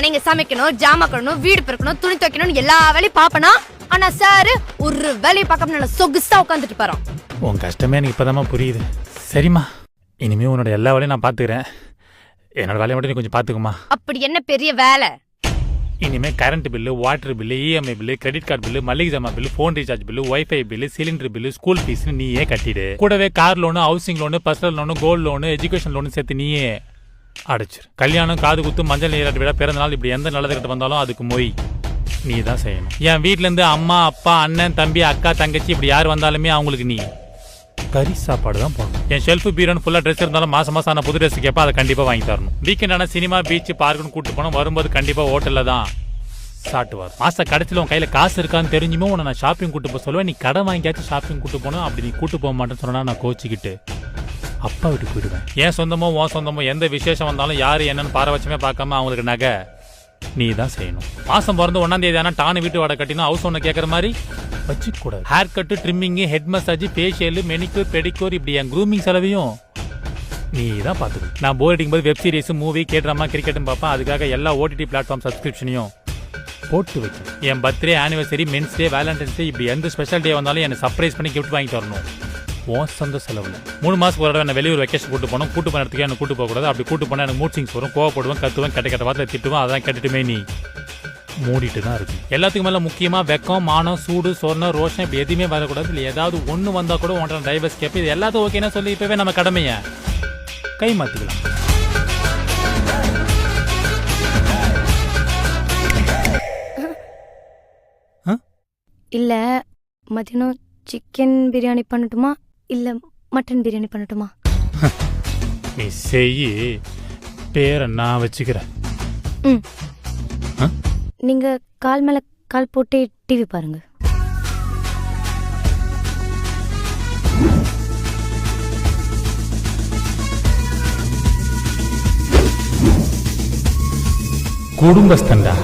நானே இங்க சமைக்கணும், ஜாமா கழுவணும், வீடு பெருக்கணும், துணி துவைக்கணும், எல்லா வேலையும் பாப்பனா. ஆனா சார் ஒரு வேலையை பார்க்காம நல்ல சொகுசா உட்காந்துட்டு போறோம். உன் கஷ்டமே எனக்கு இப்பதாம்மா புரியுது. சரிம்மா, இனிமே உன்னோட எல்லா வேலையும் நான் பாத்துக்கிறேன். என்னோட வேலையை மட்டும் நீ கொஞ்சம் பாத்துக்குமா. அப்படி என்ன பெரிய வேலை? இனிமே current bill, water bill, EMI bill, credit card bill, மளிகை ஜாமான் bill, phone recharge bill, wifi bill, cylinder bill, school fees நீயே கட்டிடு. கூடவே car loan, housing loan, personal loan, gold loan, education loan சேர்த்து நீயே அடைச்சிரு. கல்யாணம், காது குத்து, மஞ்சள் நீராட்டு விழா, பிறந்த நாள், இப்படி எந்த நல்லது கிட்ட வந்தாலும் அதுக்கு மொய் நீ தான் செய்யணும். என் வீட்டுல இருந்து அம்மா, அப்பா, அண்ணன், தம்பி, அக்கா, தங்கச்சி இப்படி யார் வந்தாலுமே அவங்களுக்கு நீ கறி சாப்பாடு தான் போடணும். என் ஷெல்ஃபு பீரோன்னு ஃபுல்லா ட்ரெஸ் இருந்தாலும் மாசம் மாசம் நான் புது ட்ரெஸ் கேட்பா, அதை கண்டிப்பா வாங்கி தரணும். வீக்கெண்ட் ஆனா சினிமா, பீச், பார்க்குன்னு கூட்டு போனோம். வரும்போது கண்டிப்பா ஹோட்டல்ல தான் சாட்டுவார். மாச கடைசியில் உன் கையில காசு இருக்கான்னு தெரிஞ்சுமே உன்னை நான் ஷாப்பிங் கூட்டு போக சொல்லுவேன். நீ கடை வாங்கியாச்சும் ஷாப்பிங் கூட்டு போனோம். அப்படி நீ கூட்டு போக மாட்டேன்னு சொன்னா நான் கோச்சிக்கிட்டு அப்பா வீட்டுக்கு போயிடுவேன். ஏன் சொந்தமோ உன் சொந்தமோ எந்த விசேஷம் வந்தாலும் யாரு என்னன்னு பாரபட்சமே பார்க்காம அவங்களுக்கு நகை நீ தான் செய்யணும். மாசம் பிறந்து 1ஆம் தேதி ஆனா டானு வீட்டு வாடகை கட்டினா ஹவுஸ் ஒன்று கேட்கற மாதிரி வச்சுக்கூடாது. Hair cut, trimming, head massage, facial, manicure, pedicure இப்படி என் க்ரூமிங் செலவையும் நீ தான் பார்த்துக்கணும். நான் போர் அடிக்கும் போது வெப் சீரிஸ், மூவி, கேட்ராமா, கிரிக்கெட்டும் பார்ப்பேன். அதுக்காக எல்லா ஓடிடி பிளாட்ஃபார்ம் சப்ஸ்கிரிப்ஷனையும் போட்டு வைக்கணும். என் birthday, anniversary, men's day, valentine's day இப்படி எந்த ஸ்பெஷல் டே வந்தாலும் என்னை சர்ப்ரைஸ் பண்ணி கிஃப்ட் வாங்கி தரணும். உன் சொந்த செலவில் 3 மாதத்துக்கு ஒரு தடவை என்ன வெளியூர் வெக்கேஷன் கூட்டு போனோம். கூட்டு போன இடத்துக்கு என்ன கூட்டு போகக்கூடாது. அப்படி கூட்டு போனால் எனக்கு மூட் சிங்ஸ் வரும், கோவப்படுவேன், கத்துவேன், கெட்ட வார்த்தை திட்டுவேன். அதெல்லாம் கேட்டுட்டுமே நீ மூடிட்டு தான் இருக்கு. எல்லாத்துக்கும் மேலே முக்கியமாக வெக்கம், மானம், சூடு, சொர்ணம், ரோஷம் இப்படி எதுவுமே வரக்கூடாது. இல்லை ஏதாவது ஒன்று வந்தால் கூட உன்ட்ட டைவர்ஸ் கேட்பேன். இது எல்லாத்தையும் ஓகேன்னா சொல்லி இப்போவே நம்ம கடமையை கை மாற்றிக்கலாம். இல்ல மதியானம் சிக்கன் பிரியாணி பண்ணட்டுமா இல்ல மட்டன் பிரியாணி பண்ணட்டுமா? நீ செய்யி, பேரை நான் வச்சுக்கிறேன். நீங்க கால் மேல கால் போட்டு டிவி பாருங்க. குடும்பஸ்தண்டா.